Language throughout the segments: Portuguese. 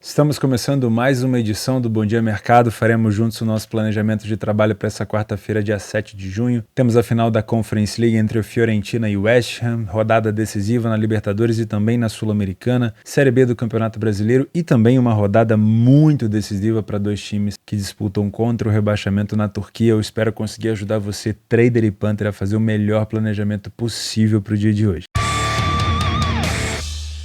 Estamos começando mais uma edição do Bom Dia Mercado. Faremos juntos o nosso planejamento de trabalho para essa quarta-feira, dia 7 de junho. Temos a final da Conference League entre o Fiorentina e o West Ham, rodada decisiva na Libertadores e também na Sul-Americana, Série B do Campeonato Brasileiro e também uma rodada muito decisiva para dois times que disputam contra o rebaixamento na Turquia. Eu espero conseguir ajudar você, trader e punter, a fazer o melhor planejamento possível para o dia de hoje.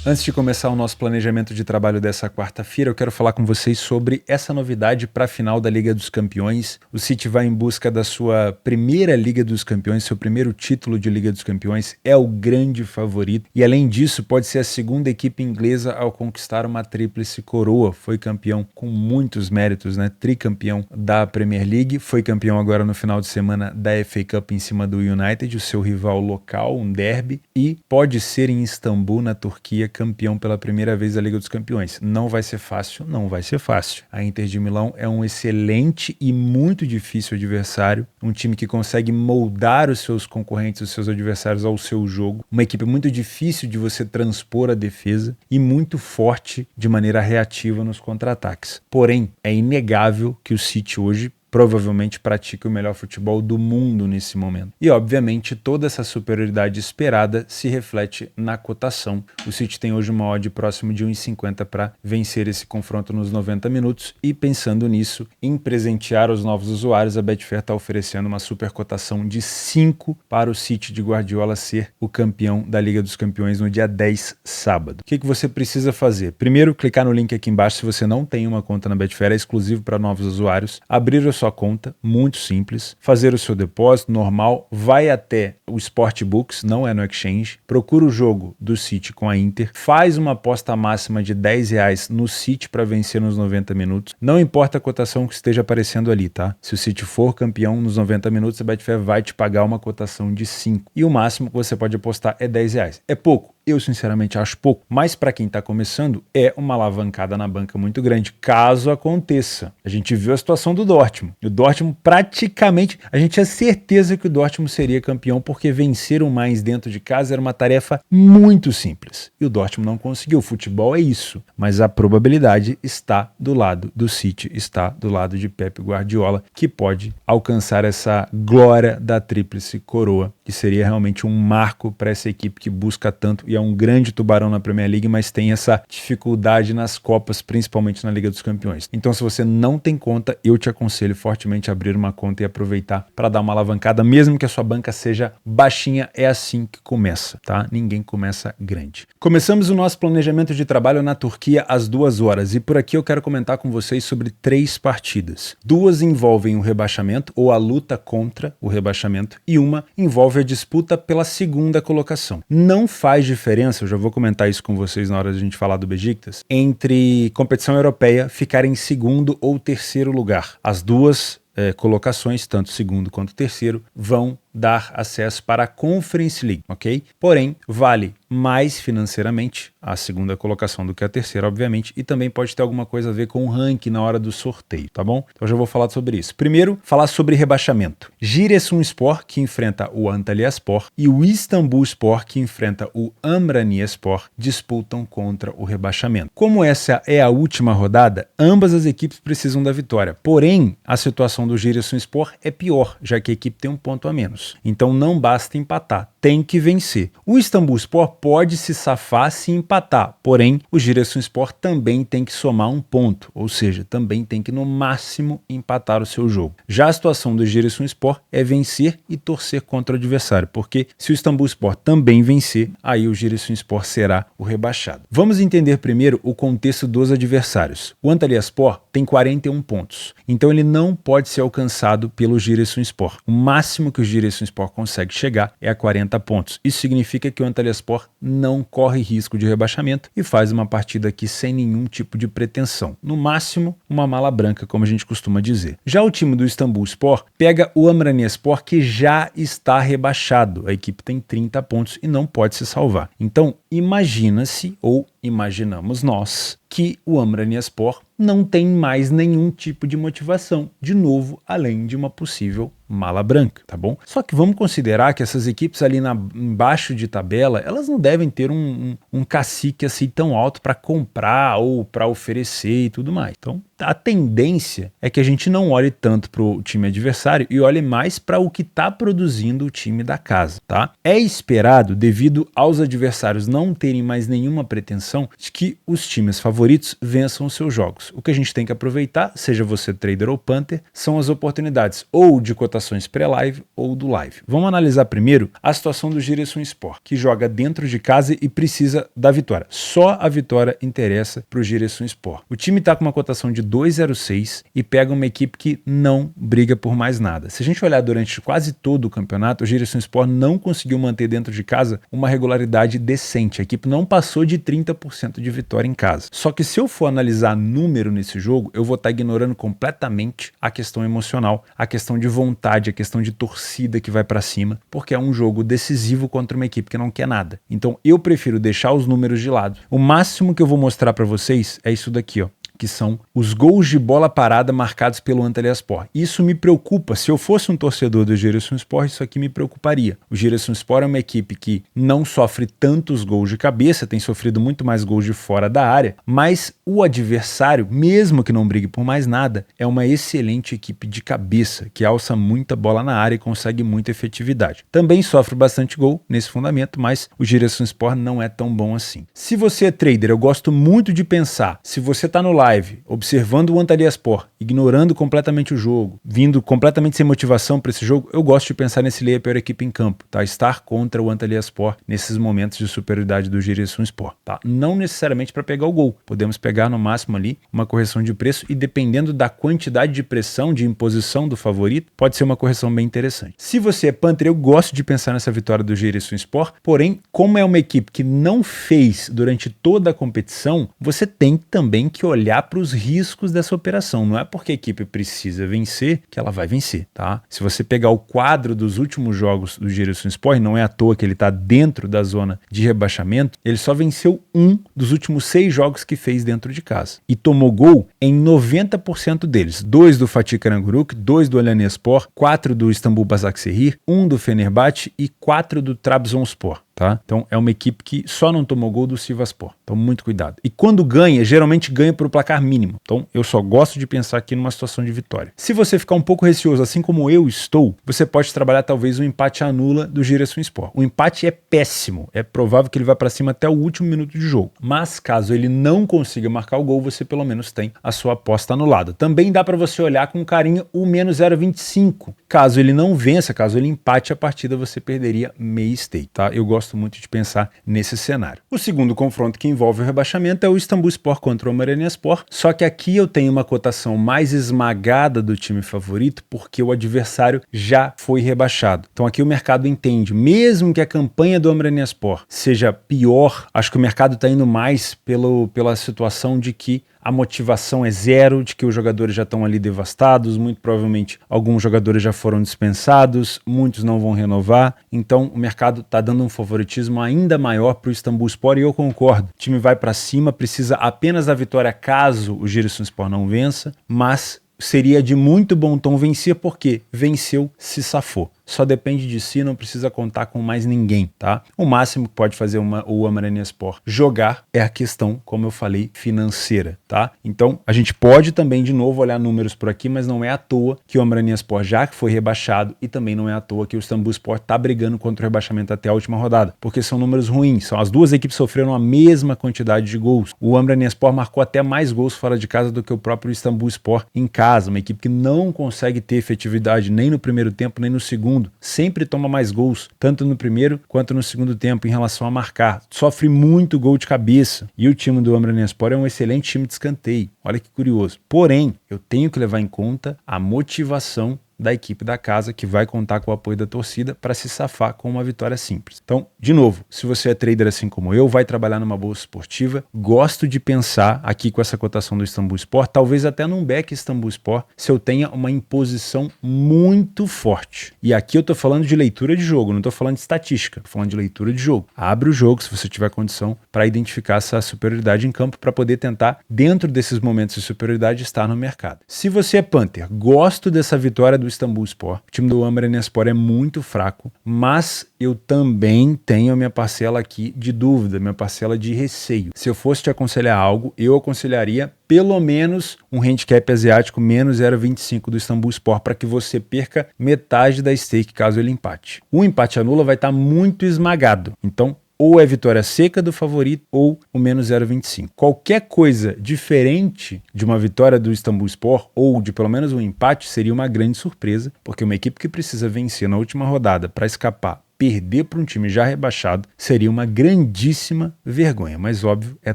Antes de começar o nosso planejamento de trabalho dessa quarta-feira, eu quero falar com vocês sobre essa novidade para a final da Liga dos Campeões. O City vai em busca da sua primeira Liga dos Campeões, seu primeiro título de Liga dos Campeões, é o grande favorito e, além disso, pode ser a segunda equipe inglesa ao conquistar uma tríplice coroa. Foi campeão com muitos méritos, né? Tricampeão da Premier League, foi campeão agora no final de semana da FA Cup em cima do United, o seu rival local, um derby, e pode ser em Istambul, na Turquia, campeão pela primeira vez da Liga dos Campeões. Não vai ser fácil, não vai ser fácil. A Inter de Milão é um excelente e muito difícil adversário, um time que consegue moldar os seus concorrentes, os seus adversários ao seu jogo, uma equipe muito difícil de você transpor a defesa e muito forte de maneira reativa nos contra-ataques. Porém, é inegável que o City hoje provavelmente pratica o melhor futebol do mundo nesse momento. E, obviamente, toda essa superioridade esperada se reflete na cotação. O City tem hoje uma odd próximo de 1,50 para vencer esse confronto nos 90 minutos e, pensando nisso, em presentear os novos usuários, a Betfair está oferecendo uma super cotação de 5 para o City de Guardiola ser o campeão da Liga dos Campeões no dia 10, sábado. O que você precisa fazer? Primeiro, clicar no link aqui embaixo se você não tem uma conta na Betfair, é exclusivo para novos usuários, abrir a sua conta, muito simples, fazer o seu depósito normal, vai até o Sportbooks, não é no Exchange, procura o jogo do City com a Inter, faz uma aposta máxima de R$10 no City para vencer nos 90 minutos, não importa a cotação que esteja aparecendo ali, tá? Se o City for campeão nos 90 minutos, a Betfair vai te pagar uma cotação de 5 e o máximo que você pode apostar é R$10. É pouco? Eu sinceramente acho pouco, mas para quem está começando é uma alavancada na banca muito grande, caso aconteça. A gente viu a situação do Dortmund. O Dortmund praticamente, a gente tinha certeza que o Dortmund seria campeão porque vencer o Mainz dentro de casa era uma tarefa muito simples. E o Dortmund não conseguiu. O futebol é isso, mas a probabilidade está do lado do City, está do lado de Pep Guardiola, que pode alcançar essa glória da tríplice coroa, que seria realmente um marco para essa equipe que busca tanto e é um grande tubarão na Premier League, mas tem essa dificuldade nas Copas, principalmente na Liga dos Campeões. Então, se você não tem conta, eu te aconselho fortemente a abrir uma conta e aproveitar para dar uma alavancada, mesmo que a sua banca seja baixinha, é assim que começa, tá? Ninguém começa grande. Começamos o nosso planejamento de trabalho na Turquia às 2 horas e por aqui eu quero comentar com vocês sobre 3 partidas. 2 envolvem o rebaixamento ou a luta contra o rebaixamento e uma envolve a disputa pela segunda colocação. Não faz diferença, eu já vou comentar isso com vocês na hora de a gente falar do Besiktas, entre competição europeia ficar em segundo ou terceiro lugar. As duas colocações, tanto segundo quanto terceiro, vão dar acesso para a Conference League, ok? Porém, vale mais financeiramente a segunda colocação do que a terceira, obviamente, e também pode ter alguma coisa a ver com o ranking na hora do sorteio, tá bom? Então já vou falar sobre isso. Primeiro, falar sobre rebaixamento. Giresunspor, que enfrenta o Antalyaspor, e o Istanbulspor, que enfrenta o Amraniyaspor, disputam contra o rebaixamento. Como essa é a última rodada, ambas as equipes precisam da vitória. Porém, a situação do Giresunspor é pior, já que a equipe tem um ponto a menos. Então não basta empatar, tem que vencer. O Istanbulspor pode se safar se empatar, porém o Giresunspor também tem que somar um ponto, ou seja, também tem que no máximo empatar o seu jogo. Já a situação do Giresunspor é vencer e torcer contra o adversário, porque se o Istanbulspor também vencer, aí o Giresunspor será o rebaixado. Vamos entender primeiro o contexto dos adversários. O Antalyaspor tem 41 pontos, então ele não pode ser alcançado pelo Giresunspor. O máximo que o Giresunspor consegue chegar é a 40 pontos. Isso significa que o Antalyaspor não corre risco de rebaixamento e faz uma partida aqui sem nenhum tipo de pretensão. No máximo, uma mala branca, como a gente costuma dizer. Já o time do Istanbulspor pega o Amraniyaspor, que já está rebaixado. A equipe tem 30 pontos e não pode se salvar. Então, imagina-se ou imaginamos nós que o Amraniyaspor não tem mais nenhum tipo de motivação, de novo, além de uma possível mala branca, tá bom? Só que vamos considerar que essas equipes ali embaixo de tabela, elas não devem ter um cacique assim tão alto para comprar ou para oferecer e tudo mais. Então, a tendência é que a gente não olhe tanto para o time adversário e olhe mais para o que está produzindo o time da casa, tá? É esperado, devido aos adversários não terem mais nenhuma pretensão, de que os times favoritos vençam os seus jogos. O que a gente tem que aproveitar, seja você trader ou punter, são as oportunidades ou de cotações pré-live ou do live. Vamos analisar primeiro a situação do Giresunspor, que joga dentro de casa e precisa da vitória. Só a vitória interessa para o Giresunspor. O time está com uma cotação de 2,06 e pega uma equipe que não briga por mais nada. Se a gente olhar durante quase todo o campeonato, o Giresunspor não conseguiu manter dentro de casa uma regularidade decente. A equipe não passou de 30% de vitória em casa. Só que se eu for analisar número nesse jogo, eu vou estar ignorando completamente a questão emocional, a questão de vontade, a questão de torcida que vai para cima, porque é um jogo decisivo contra uma equipe que não quer nada. Então eu prefiro deixar os números de lado. O máximo que eu vou mostrar para vocês é isso daqui, ó, que são os gols de bola parada marcados pelo Antalyaspor. Isso me preocupa. Se eu fosse um torcedor do Giresunspor, isso aqui me preocuparia. O Giresunspor é uma equipe que não sofre tantos gols de cabeça, tem sofrido muito mais gols de fora da área, mas o adversário, mesmo que não brigue por mais nada, é uma excelente equipe de cabeça, que alça muita bola na área e consegue muita efetividade. Também sofre bastante gol nesse fundamento, mas o Giresunspor não é tão bom assim. Se você é trader, eu gosto muito de pensar, se você está no live, observando o Antalyaspor, ignorando completamente o jogo, vindo completamente sem motivação para esse jogo, eu gosto de pensar nesse lei a pior equipe em campo, tá? Estar contra o Antalyaspor nesses momentos de superioridade do Giresunspor, tá? Não necessariamente para pegar o gol, podemos pegar no máximo ali uma correção de preço e dependendo da quantidade de pressão, de imposição do favorito, pode ser uma correção bem interessante. Se você é punter, eu gosto de pensar nessa vitória do Giresunspor, porém, como é uma equipe que não fez durante toda a competição, você tem também que olhar para os riscos dessa operação. Não é porque a equipe precisa vencer que ela vai vencer, tá? Se você pegar o quadro dos últimos jogos do Giresunspor, não é à toa que ele está dentro da zona de rebaixamento, ele só venceu um dos últimos 6 jogos que fez dentro de casa. E tomou gol em 90% deles. 2 do Fatih Karagümrük, 2 do Alanyaspor, 4 do Istanbul Basaksehir, 1 do Fenerbahçe e 4 do Trabzonspor. Tá? Então é uma equipe que só não tomou gol do Sivasspor. Então muito cuidado. E quando ganha, geralmente ganha por placar mínimo. Então eu só gosto de pensar aqui numa situação de vitória. Se você ficar um pouco receoso, assim como eu estou, você pode trabalhar talvez um empate anula do Giresunspor. O empate é péssimo. É provável que ele vá para cima até o último minuto de jogo. Mas caso ele não consiga marcar o gol, você pelo menos tem a sua aposta anulada. Também dá para você olhar com carinho o menos 0,25. Caso ele não vença, caso ele empate a partida, você perderia meio stake, tá? Eu gosto muito de pensar nesse cenário. O segundo confronto que envolve o rebaixamento é o Istanbulspor contra o Amraniyaspor, só que aqui eu tenho uma cotação mais esmagada do time favorito porque o adversário já foi rebaixado. Então aqui o mercado entende, mesmo que a campanha do Amraniyaspor seja pior, acho que o mercado está indo mais pela situação de que a motivação é zero, de que os jogadores já estão ali devastados, muito provavelmente alguns jogadores já foram dispensados, muitos não vão renovar, então o mercado está dando um favoritismo ainda maior para o Istanbulspor e eu concordo. O time vai para cima, precisa apenas da vitória caso o Giresunspor não vença, mas seria de muito bom tom vencer porque venceu, se safou. Só depende de si, não precisa contar com mais ninguém, tá? O máximo que pode fazer o Amraniyaspor jogar é a questão, como eu falei, financeira, tá? Então, a gente pode também, de novo, olhar números por aqui, mas não é à toa que o Amraniyaspor já foi rebaixado e também não é à toa que o Istanbulspor tá brigando contra o rebaixamento até a última rodada, porque são números ruins, são as duas equipes sofreram a mesma quantidade de gols. O Amraniyaspor marcou até mais gols fora de casa do que o próprio Istanbulspor em casa, uma equipe que não consegue ter efetividade nem no primeiro tempo, nem no segundo. Sempre toma mais gols, tanto no primeiro quanto no segundo tempo em relação a marcar. Sofre muito gol de cabeça. E o time do Amraniyaspor é um excelente time de escanteio. Olha que curioso. Porém, eu tenho que levar em conta a motivação da equipe da casa, que vai contar com o apoio da torcida para se safar com uma vitória simples. Então, de novo, se você é trader assim como eu, vai trabalhar numa bolsa esportiva, gosto de pensar aqui com essa cotação do Istanbulspor, talvez até num back Istanbulspor, se eu tenha uma imposição muito forte. E aqui eu tô falando de leitura de jogo, não tô falando de estatística, tô falando de leitura de jogo. Abre o jogo, se você tiver condição, para identificar essa superioridade em campo, para poder tentar, dentro desses momentos de superioridade, estar no mercado. Se você é Panther, gosto dessa vitória do Istanbulspor. O time do Amranyaspor é muito fraco, mas eu também tenho a minha parcela aqui de dúvida, minha parcela de receio. Se eu fosse te aconselhar algo, eu aconselharia pelo menos um handicap asiático menos 0,25 do Istanbulspor para que você perca metade da stake caso ele empate. O empate anula vai estar muito esmagado, então ou é vitória seca do favorito ou o menos 0,25. Qualquer coisa diferente de uma vitória do Istanbulspor ou de pelo menos um empate seria uma grande surpresa, porque uma equipe que precisa vencer na última rodada para escapar, perder para um time já rebaixado, seria uma grandíssima vergonha. Mas óbvio, é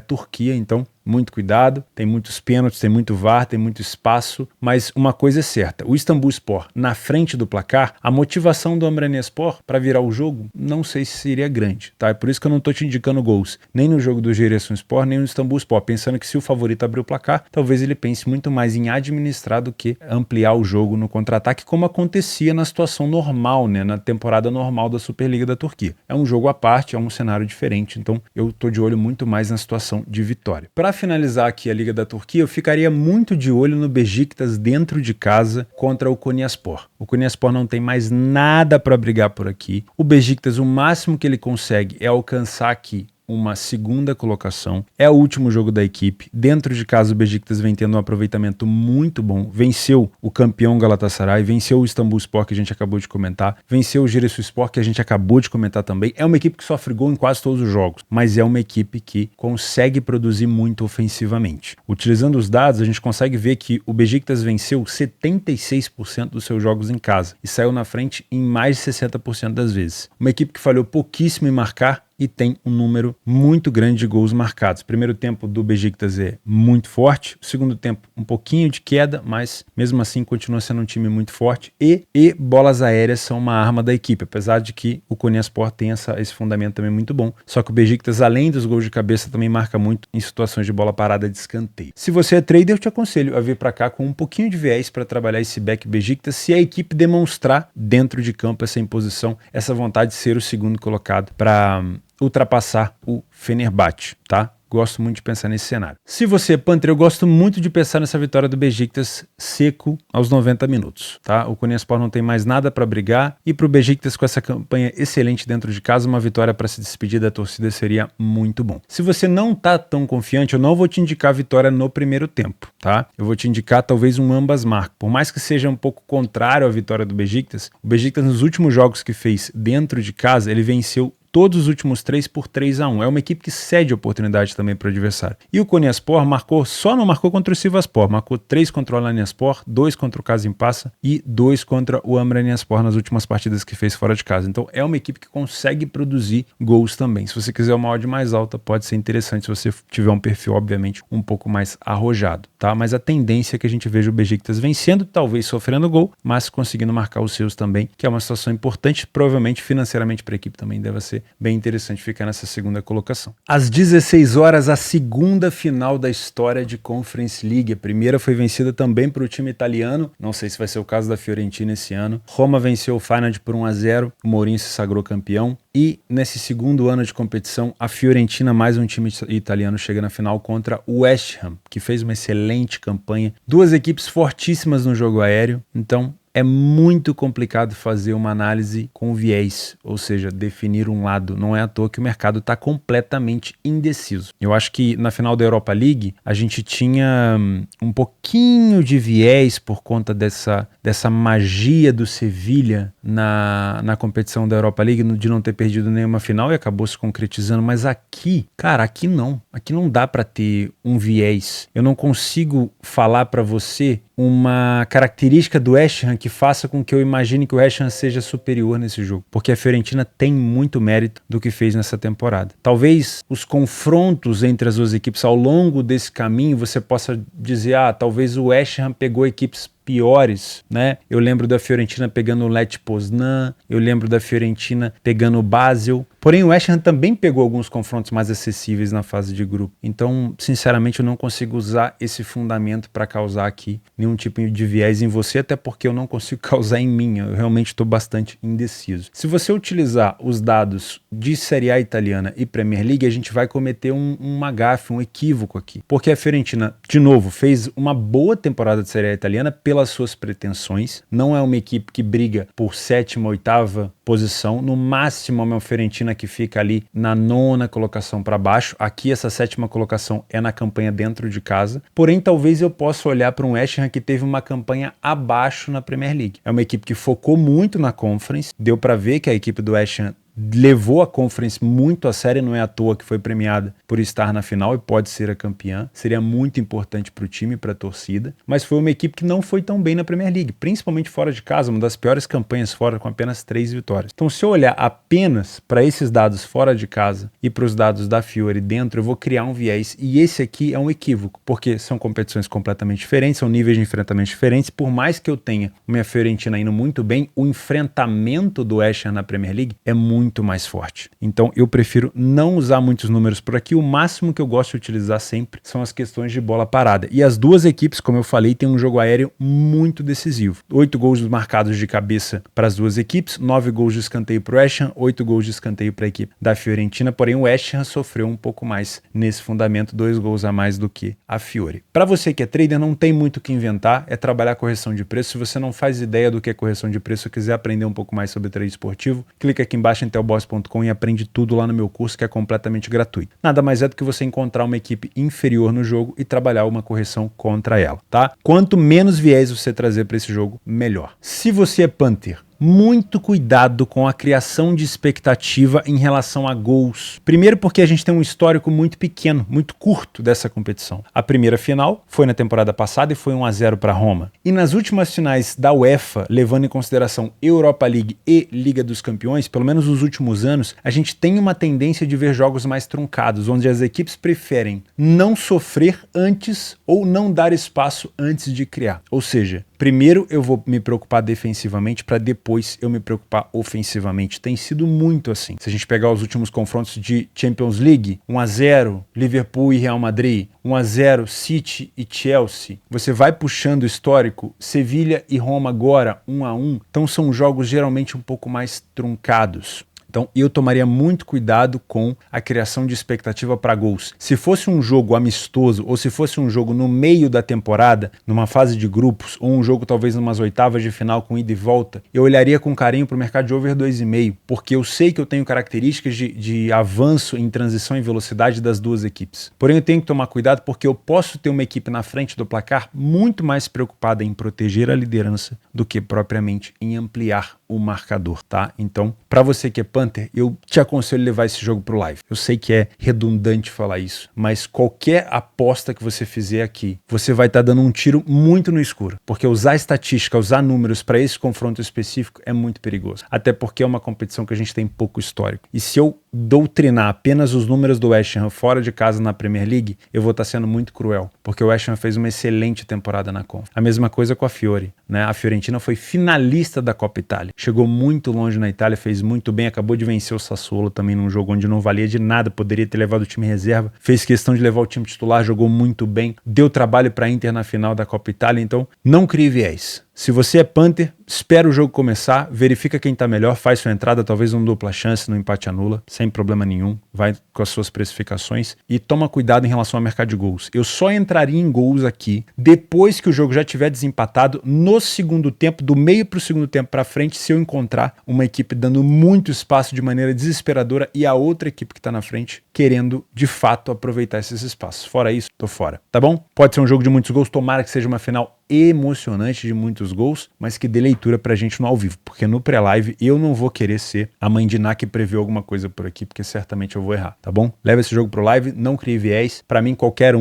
Turquia, então muito cuidado, tem muitos pênaltis, tem muito VAR, tem muito espaço, mas uma coisa é certa, o Istanbulspor na frente do placar, a motivação do Amranyaspor para virar o jogo, não sei se seria grande, tá? É por isso que eu não tô te indicando gols, nem no jogo do Giresunspor, nem no Istanbulspor, pensando que se o favorito abrir o placar, talvez ele pense muito mais em administrar do que ampliar o jogo no contra-ataque, como acontecia na situação normal, né? Na temporada normal da Superliga da Turquia. É um jogo à parte, é um cenário diferente, então eu tô de olho muito mais na situação de vitória. Para finalizar aqui a Liga da Turquia, eu ficaria muito de olho no Beşiktaş dentro de casa contra o Konyaspor. O Konyaspor não tem mais nada para brigar por aqui. O Beşiktaş, o máximo que ele consegue é alcançar aqui uma segunda colocação, é o último jogo da equipe, dentro de casa o Beşiktaş vem tendo um aproveitamento muito bom, venceu o campeão Galatasaray, venceu o Istanbulspor que a gente acabou de comentar, venceu o Giresunspor que a gente acabou de comentar também, é uma equipe que sofre gol em quase todos os jogos, mas é uma equipe que consegue produzir muito ofensivamente. Utilizando os dados, a gente consegue ver que o Beşiktaş venceu 76% dos seus jogos em casa e saiu na frente em mais de 60% das vezes. Uma equipe que falhou pouquíssimo em marcar e tem um número muito grande de gols marcados. O primeiro tempo do Beşiktaş é muito forte, o segundo tempo um pouquinho de queda, mas mesmo assim continua sendo um time muito forte e bolas aéreas são uma arma da equipe, apesar de que o Konyaspor tem esse fundamento também muito bom, só que o Beşiktaş, além dos gols de cabeça, também marca muito em situações de bola parada de escanteio. Se você é trader, eu te aconselho a vir para cá com um pouquinho de viés para trabalhar esse back Beşiktaş, se a equipe demonstrar dentro de campo essa imposição, essa vontade de ser o segundo colocado para ultrapassar o Fenerbahçe, tá? Gosto muito de pensar nesse cenário. Se você é Panther, eu gosto muito de pensar nessa vitória do Beşiktaş seco aos 90 minutos, tá? O Konyaspor não tem mais nada para brigar e para o Beşiktaş com essa campanha excelente dentro de casa, uma vitória para se despedir da torcida seria muito bom. Se você não tá tão confiante, eu não vou te indicar a vitória no primeiro tempo, tá? Eu vou te indicar talvez um ambas marcam. Por mais que seja um pouco contrário à vitória do Beşiktaş, o Beşiktaş nos últimos jogos que fez dentro de casa, ele venceu todos os últimos 3 por 3-1. É uma equipe que cede oportunidade também para o adversário. E o Konyaspor só não marcou contra o Sivasspor, marcou 3 contra o Alanyaspor, 2 contra o Kasimpasa e 2 contra o Amranyaspor nas últimas partidas que fez fora de casa. Então é uma equipe que consegue produzir gols também. Se você quiser uma odd mais alta, pode ser interessante se você tiver um perfil, obviamente, um pouco mais arrojado, tá? Mas a tendência é que a gente veja o Beşiktaş vencendo, talvez sofrendo gol, mas conseguindo marcar os seus também, que é uma situação importante, provavelmente financeiramente para a equipe também deve ser bem interessante ficar nessa segunda colocação. Às 16 horas, a segunda final da história de Conference League. A primeira foi vencida também para o time italiano, não sei se vai ser o caso da Fiorentina esse ano. Roma venceu o Feyenoord por 1-0, o Mourinho se sagrou campeão. E nesse segundo ano de competição, a Fiorentina, mais um time italiano, chega na final contra o West Ham, que fez uma excelente campanha. Duas equipes fortíssimas no jogo aéreo, então é muito complicado fazer uma análise com viés, ou seja, definir um lado. Não é à toa que o mercado está completamente indeciso. Eu acho que na final da Europa League a gente tinha um pouquinho de viés por conta dessa magia do Sevilha na competição da Europa League, de não ter perdido nenhuma final e acabou se concretizando. Mas aqui, cara, aqui não dá para ter um viés. Eu não consigo falar para você uma característica do West Ham que faça com que eu imagine que o West Ham seja superior nesse jogo, porque a Fiorentina tem muito mérito do que fez nessa temporada. Talvez os confrontos entre as duas equipes ao longo desse caminho você possa dizer, talvez o West Ham pegou equipes piores, né? Eu lembro da Fiorentina pegando o Lech Poznan, eu lembro da Fiorentina pegando o Basel. Porém, o West Ham também pegou alguns confrontos mais acessíveis na fase de grupo. Então, sinceramente, eu não consigo usar esse fundamento para causar aqui nenhum tipo de viés em você, até porque eu não consigo causar em mim. Eu realmente estou bastante indeciso. Se você utilizar os dados de Série A italiana e Premier League, a gente vai cometer uma gafe, um equívoco aqui. Porque a Fiorentina, de novo, fez uma boa temporada de Série A italiana pelas suas pretensões. Não é uma equipe que briga por sétima, oitava posição. No máximo, é uma Fiorentina que fica ali na 9ª colocação para baixo. Aqui, essa 7ª colocação é na campanha dentro de casa. Porém, talvez eu possa olhar para um West Ham que teve uma campanha abaixo na Premier League. É uma equipe que focou muito na Conference. Deu para ver que a equipe do West Ham levou a Conference muito a sério, não é à toa que foi premiada por estar na final e pode ser a campeã. Seria muito importante para o time e para a torcida, mas foi uma equipe que não foi tão bem na Premier League, principalmente fora de casa, uma das piores campanhas fora, com apenas 3 vitórias. Então, se eu olhar apenas para esses dados fora de casa e para os dados da Fiore dentro, eu vou criar um viés, e esse aqui é um equívoco, porque são competições completamente diferentes, são níveis de enfrentamento diferentes. Por mais que eu tenha minha Fiorentina indo muito bem, o enfrentamento do West Ham na Premier League é muito mais forte. Então eu prefiro não usar muitos números por aqui. O máximo que eu gosto de utilizar sempre são as questões de bola parada. E as duas equipes, como eu falei, têm um jogo aéreo muito decisivo. 8 gols marcados de cabeça para as duas equipes, 9 gols de escanteio para o West Ham, 8 gols de escanteio para a equipe da Fiorentina. Porém, o West Ham sofreu um pouco mais nesse fundamento, 2 gols a mais do que a Fiore. Para você que é trader, não tem muito o que inventar, é trabalhar correção de preço. Se você não faz ideia do que é correção de preço, ou quiser aprender um pouco mais sobre trade esportivo, clica aqui embaixo em telboss.com e aprende tudo lá no meu curso, que é completamente gratuito. Nada mais é do que você encontrar uma equipe inferior no jogo e trabalhar uma correção contra ela, tá? Quanto menos viés você trazer para esse jogo, melhor. Se você é punter, muito cuidado com a criação de expectativa em relação a gols. Primeiro porque a gente tem um histórico muito pequeno, muito curto dessa competição. A primeira final foi na temporada passada e foi 1-0 para Roma. E nas últimas finais da UEFA, levando em consideração Europa League e Liga dos Campeões, pelo menos nos últimos anos, a gente tem uma tendência de ver jogos mais truncados, onde as equipes preferem não sofrer antes ou não dar espaço antes de criar. Ou seja, primeiro eu vou me preocupar defensivamente para depois eu me preocupar ofensivamente. Tem sido muito assim. Se a gente pegar os últimos confrontos de Champions League, 1-0 Liverpool e Real Madrid, 1-0 City e Chelsea, você vai puxando o histórico, Sevilha e Roma agora 1-1, então são jogos geralmente um pouco mais truncados. Então eu tomaria muito cuidado com a criação de expectativa para gols. Se fosse um jogo amistoso ou se fosse um jogo no meio da temporada, numa fase de grupos, ou um jogo talvez numas oitavas de final com ida e volta, eu olharia com carinho para o mercado de over 2,5, porque eu sei que eu tenho características de avanço em transição e velocidade das duas equipes. Porém eu tenho que tomar cuidado porque eu posso ter uma equipe na frente do placar muito mais preocupada em proteger a liderança do que propriamente em ampliar o marcador, tá? Então, para você que é punter, eu te aconselho levar esse jogo pro live. Eu sei que é redundante falar isso, mas qualquer aposta que você fizer aqui, você vai estar dando um tiro muito no escuro, porque usar estatística, usar números para esse confronto específico é muito perigoso, até porque é uma competição que a gente tem pouco histórico. E se eu doutrinar apenas os números do West Ham fora de casa na Premier League, eu vou estar sendo muito cruel, porque o West Ham fez uma excelente temporada na Conference. A mesma coisa com a Fiore, né? A Fiorentina foi finalista da Copa Itália, chegou muito longe na Itália, fez muito bem, acabou de vencer o Sassuolo também num jogo onde não valia de nada, poderia ter levado o time reserva, fez questão de levar o time titular, jogou muito bem, deu trabalho para a Inter na final da Copa Itália. Então não crie viés. Se você é punter, espera o jogo começar, verifica quem tá melhor, faz sua entrada, talvez um dupla chance, no empate anula, sem problema nenhum, vai com as suas precificações e toma cuidado em relação ao mercado de gols. Eu só entraria em gols aqui depois que o jogo já tiver desempatado no segundo tempo, do meio pro segundo tempo para frente, se eu encontrar uma equipe dando muito espaço de maneira desesperadora e a outra equipe que tá na frente querendo de fato aproveitar esses espaços. Fora isso, tô fora, tá bom? Pode ser um jogo de muitos gols, tomara que seja uma final emocionante de muitos gols, mas que dê leitura pra gente no ao vivo, porque no pré-live eu não vou querer ser a mãe de Ná que prevê alguma coisa por aqui, porque certamente eu vou errar, tá bom? Leva esse jogo pro live, não crie viés. Pra mim, qualquer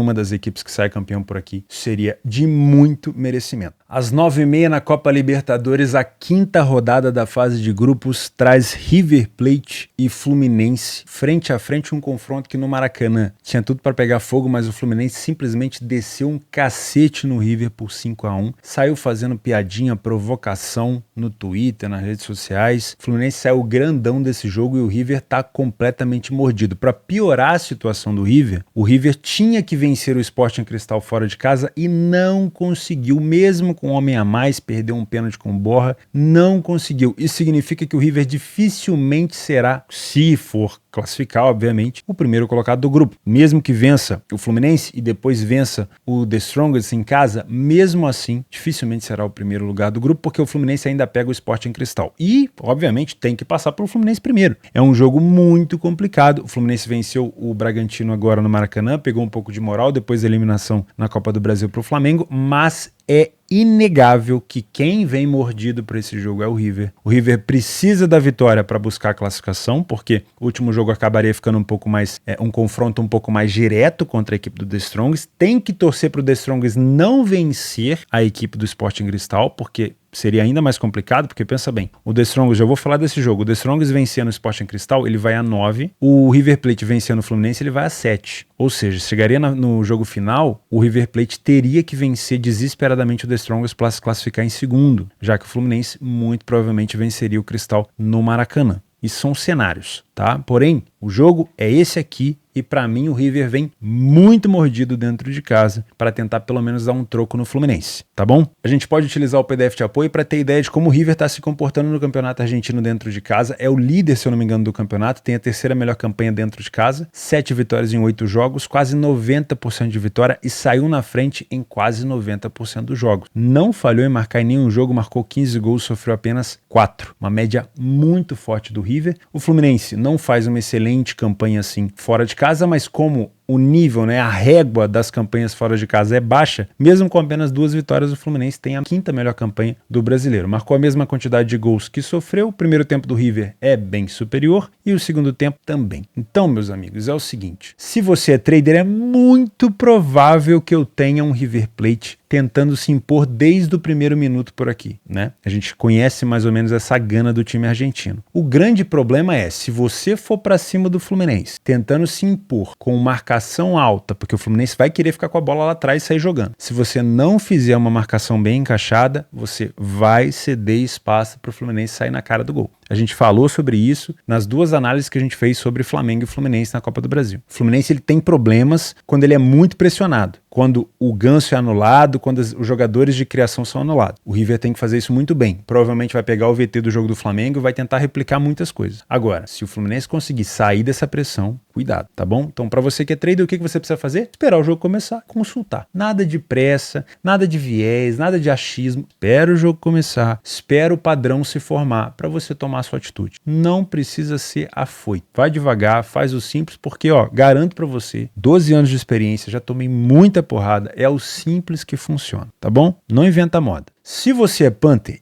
uma das equipes que sai campeão por aqui seria de muito merecimento. Às 9h30 na Copa Libertadores, a quinta rodada da fase de grupos traz River Plate e Fluminense frente a frente, um confronto que no Maracanã tinha tudo para pegar fogo, mas o Fluminense simplesmente desceu um cacete no River por 5-1, saiu fazendo piadinha, provocação no Twitter, nas redes sociais. O Fluminense saiu grandão desse jogo e o River tá completamente mordido. Para piorar a situação do River, o River tinha que vencer o Sporting Cristal fora de casa e não conseguiu, mesmo com um homem a mais, perdeu um pênalti com o Borja, não conseguiu. Isso significa que o River dificilmente será, se for classificar, obviamente, o primeiro colocado do grupo. Mesmo que vença o Fluminense e depois vença o The Strongest em casa, mesmo assim, dificilmente será o primeiro lugar do grupo, porque o Fluminense ainda pega o Sporting Cristal. E, obviamente, tem que passar pelo Fluminense primeiro. É um jogo muito complicado. O Fluminense venceu o Bragantino agora no Maracanã, pegou um pouco de moral depois da eliminação na Copa do Brasil para o Flamengo, mas é inegável que quem vem mordido para esse jogo é o River. O River precisa da vitória para buscar a classificação, porque o último jogo acabaria ficando um pouco mais, um confronto um pouco mais direto contra a equipe do The Strongest. Tem que torcer para o The Strongest não vencer a equipe do Sporting Cristal, porque seria ainda mais complicado, porque pensa bem, o The Strongest, já vou falar desse jogo, o The Strongest vencendo o Sporting Cristal, ele vai a 9, o River Plate vencendo o Fluminense, ele vai a 7. Ou seja, chegaria no jogo final, o River Plate teria que vencer desesperadamente o The Strongest para se classificar em segundo, já que o Fluminense muito provavelmente venceria o Cristal no Maracanã. Isso são cenários, tá? Porém, o jogo é esse aqui e para mim o River vem muito mordido dentro de casa para tentar pelo menos dar um troco no Fluminense, tá bom? A gente pode utilizar o PDF de apoio para ter ideia de como o River está se comportando no campeonato argentino dentro de casa. É o líder, se eu não me engano, do campeonato, tem a terceira melhor campanha dentro de casa, 7 vitórias em 8 jogos, quase 90% de vitória e saiu na frente em quase 90% dos jogos. Não falhou em marcar em nenhum jogo, marcou 15 gols, sofreu apenas 4. Uma média muito forte do River. O Fluminense não faz uma excelente campanha assim fora de casa, mas como o nível, a régua das campanhas fora de casa é baixa, mesmo com apenas 2 vitórias, o Fluminense tem a quinta melhor campanha do brasileiro. Marcou a mesma quantidade de gols que sofreu, o primeiro tempo do River é bem superior e o segundo tempo também. Então, meus amigos, é o seguinte, se você é trader, é muito provável que eu tenha um River Plate tentando se impor desde o primeiro minuto por aqui, né? A gente conhece mais ou menos essa gana do time argentino. O grande problema é, se você for para cima do Fluminense, tentando se impor com marcação alta, porque o Fluminense vai querer ficar com a bola lá atrás e sair jogando. Se você não fizer uma marcação bem encaixada, você vai ceder espaço para o Fluminense sair na cara do gol. A gente falou sobre isso nas 2 análises que a gente fez sobre Flamengo e Fluminense na Copa do Brasil. O Fluminense ele tem problemas quando ele é muito pressionado, quando o ganso é anulado, quando os jogadores de criação são anulados. O River tem que fazer isso muito bem. Provavelmente vai pegar o VT do jogo do Flamengo e vai tentar replicar muitas coisas. Agora, se o Fluminense conseguir sair dessa pressão, cuidado, tá bom? Então, para você que é trader, o que você precisa fazer? Esperar o jogo começar, consultar. Nada de pressa, nada de viés, nada de achismo. Espera o jogo começar, espera o padrão se formar para você tomar a sua atitude. Não precisa ser afoito. Vai devagar, faz o simples, porque, garanto para você, 12 anos de experiência, já tomei muita porrada, é o simples que funciona, tá bom? Não inventa moda. Se você é Panther,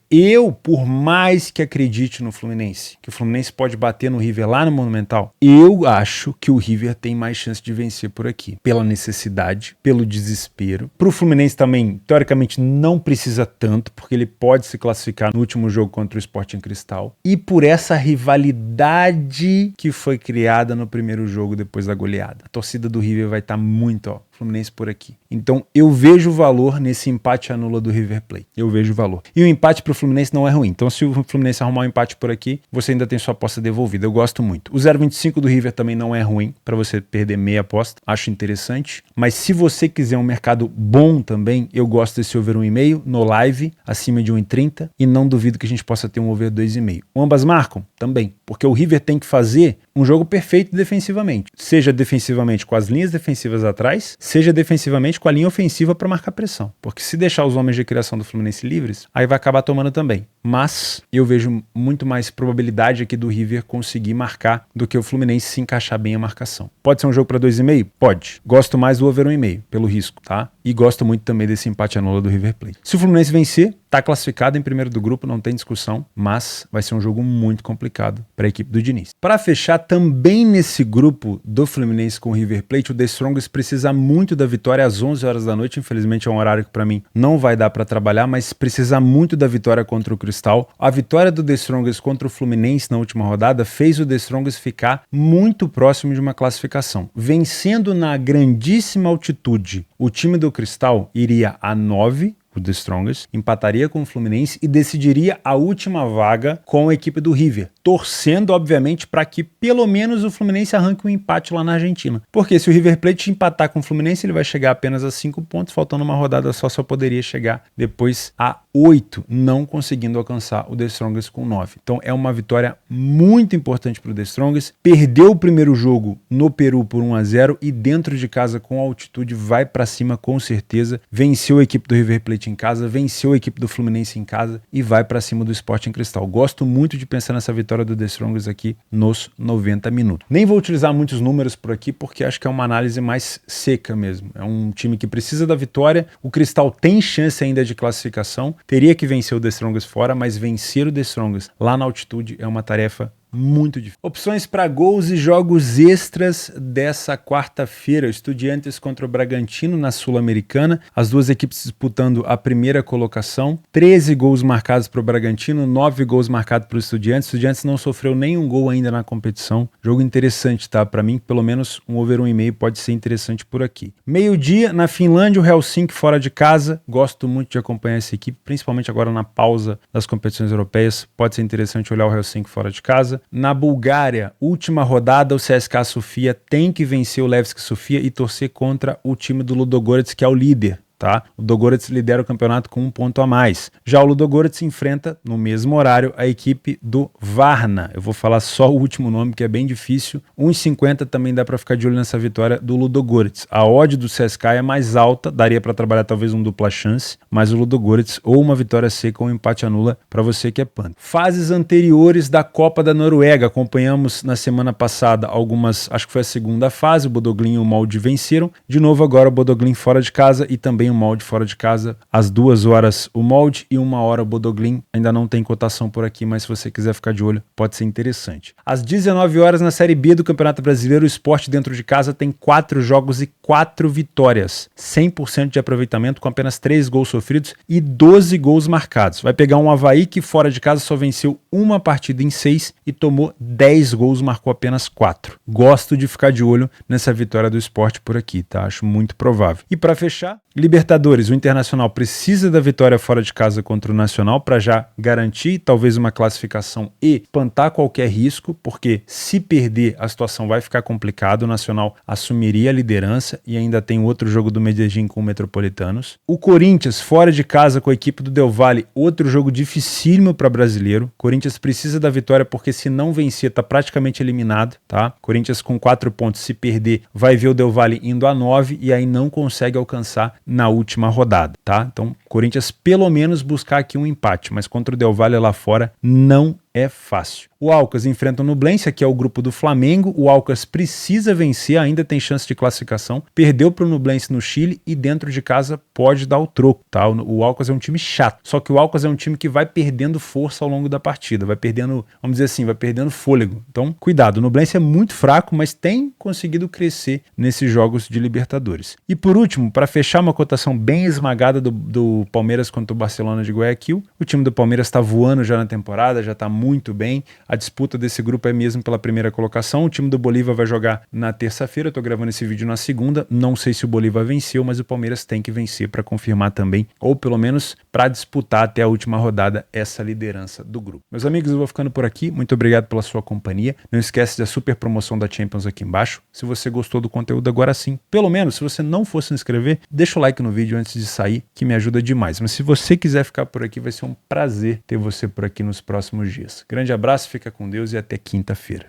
por mais que acredite no Fluminense, que o Fluminense pode bater no River lá no Monumental, eu acho que o River tem mais chance de vencer por aqui. Pela necessidade, pelo desespero. Pro Fluminense também, teoricamente, não precisa tanto, porque ele pode se classificar no último jogo contra o Sporting Cristal. E por essa rivalidade que foi criada no primeiro jogo depois da goleada. A torcida do River vai estar muito, Fluminense por aqui. Então eu vejo valor nesse empate anula do River Plate. Eu vejo valor. E o empate pro Fluminense não é ruim. Então se o Fluminense arrumar um empate por aqui, você ainda tem sua aposta devolvida. Eu gosto muito. O 0,25 do River também não é ruim para você perder meia aposta. Acho interessante. Mas se você quiser um mercado bom também, eu gosto desse over 1,5 no live, acima de 1,30. E não duvido que a gente possa ter um over 2,5. Ambas marcam? Também. Porque o River tem que fazer um jogo perfeito defensivamente. Seja defensivamente com as linhas defensivas atrás, seja defensivamente com a linha ofensiva para marcar pressão. Porque se deixar os homens de criação do Fluminense livres, aí vai acabar tomando também. Mas eu vejo muito mais probabilidade aqui do River conseguir marcar do que o Fluminense se encaixar bem a marcação. Pode ser um jogo para 2,5? Pode. Gosto mais do over 1,5 pelo risco, tá? E gosto muito também desse empate anula do River Plate. Se o Fluminense vencer, Tá classificado em primeiro do grupo, não tem discussão, mas vai ser um jogo muito complicado para a equipe do Diniz. Para fechar, também nesse grupo do Fluminense com o River Plate, o The Strongest precisa muito da vitória às 11 horas da noite. Infelizmente é um horário que para mim não vai dar para trabalhar, mas precisa muito da vitória contra o Cristal. A vitória do The Strongest contra o Fluminense na última rodada fez o The Strongest ficar muito próximo de uma classificação. Vencendo na grandíssima altitude, o time do Cristal iria a 9, o The Strongest, empataria com o Fluminense e decidiria a última vaga com a equipe do River, torcendo, obviamente, para que pelo menos o Fluminense arranque um empate lá na Argentina. Porque se o River Plate empatar com o Fluminense, ele vai chegar apenas a 5 pontos, faltando uma rodada só poderia chegar depois a 8, não conseguindo alcançar o The Strongest com 9. Então é uma vitória muito importante para o The Strongest. Perdeu o primeiro jogo no Peru por 1-0 e dentro de casa com altitude vai para cima com certeza. Venceu a equipe do River Plate em casa, venceu a equipe do Fluminense em casa e vai para cima do Sporting Cristal. Gosto muito de pensar nessa vitória do The Strongest aqui nos 90 minutos. Nem vou utilizar muitos números por aqui porque acho que é uma análise mais seca mesmo. É um time que precisa da vitória. O Cristal tem chance ainda de classificação. Teria que vencer o The Strongest fora, mas vencer o The Strongest lá na altitude é uma tarefa muito difícil. Opções para gols e jogos extras dessa quarta-feira. Estudiantes contra o Bragantino na Sul-Americana. As duas equipes disputando a primeira colocação. 13 gols marcados para o Bragantino, 9 gols marcados para o Estudiantes. O Estudiantes não sofreu nenhum gol ainda na competição. Jogo interessante, tá? Para mim, pelo menos um over 1,5 pode ser interessante por aqui. Meio-dia, na Finlândia, o Helsinki fora de casa. Gosto muito de acompanhar essa equipe, principalmente agora na pausa das competições europeias. Pode ser interessante olhar o Helsinki fora de casa. Na Bulgária, última rodada, o CSKA Sofia tem que vencer o Levski Sofia e torcer contra o time do Ludogorets, que é o líder. Tá? O Ludogorets lidera o campeonato com 1 ponto a mais. Já o Ludogorets enfrenta, no mesmo horário, a equipe do Varna. Eu vou falar só o último nome, que é bem difícil. 1,50 também dá para ficar de olho nessa vitória do Ludogorets. A odd do CSKA é mais alta, daria para trabalhar talvez um dupla chance, mas o Ludogorets ou uma vitória seca ou um empate anula para você que é pano. Fases anteriores da Copa da Noruega. Acompanhamos na semana passada algumas, acho que foi a segunda fase, o Bodø Glimt e o Molde venceram. De novo agora o Bodø Glimt fora de casa e também o Molde fora de casa, às 2 horas o Molde e 1 hora o Bodø Glimt. Ainda não tem cotação por aqui, mas se você quiser ficar de olho, pode ser interessante. Às 19 horas na Série B do Campeonato Brasileiro, o Sport dentro de casa tem 4 jogos e 4 vitórias. 100% de aproveitamento com apenas 3 gols sofridos e 12 gols marcados. Vai pegar um Avaí que fora de casa só venceu uma partida em 6 e tomou 10 gols, marcou apenas 4. Gosto de ficar de olho nessa vitória do Sport por aqui, tá? Acho muito provável. E para fechar, Libertadores, o Internacional precisa da vitória fora de casa contra o Nacional para já garantir talvez uma classificação e espantar qualquer risco, porque se perder a situação vai ficar complicada, o Nacional assumiria a liderança e ainda tem outro jogo do Medellín com o Metropolitanos. O Corinthians fora de casa com a equipe do Del Valle, outro jogo dificílimo para brasileiro. Corinthians precisa da vitória porque se não vencer tá praticamente eliminado, tá? Corinthians com 4 pontos, se perder vai ver o Del Valle indo a 9 e aí não consegue alcançar na última rodada, tá? Então, Corinthians pelo menos buscar aqui um empate, mas contra o Del Valle lá fora não é fácil. O Aucas enfrenta o Nublense, que é o grupo do Flamengo. O Aucas precisa vencer, ainda tem chance de classificação. Perdeu para o Nublense no Chile e dentro de casa pode dar o troco, tá? O Aucas é um time chato, só que o Aucas é um time que vai perdendo força ao longo da partida, vai perdendo, vamos dizer assim, vai perdendo fôlego. Então, cuidado, o Nublense é muito fraco, mas tem conseguido crescer nesses jogos de Libertadores. E por último, para fechar uma cotação bem esmagada do Palmeiras contra o Barcelona de Guayaquil, o time do Palmeiras está voando já na temporada, já está muito bem. A disputa desse grupo é mesmo pela primeira colocação. O time do Bolívar vai jogar na terça-feira. Eu tô gravando esse vídeo na segunda. Não sei se o Bolívar venceu, mas o Palmeiras tem que vencer para confirmar também, ou pelo menos para disputar até a última rodada essa liderança do grupo. Meus amigos, eu vou ficando por aqui. Muito obrigado pela sua companhia. Não esquece da super promoção da Champions aqui embaixo. Se você gostou do conteúdo agora sim, pelo menos se você não for se inscrever, deixa o like no vídeo antes de sair, que me ajuda demais. Mas se você quiser ficar por aqui, vai ser um prazer ter você por aqui nos próximos dias. Grande abraço, fica com Deus e até quinta-feira.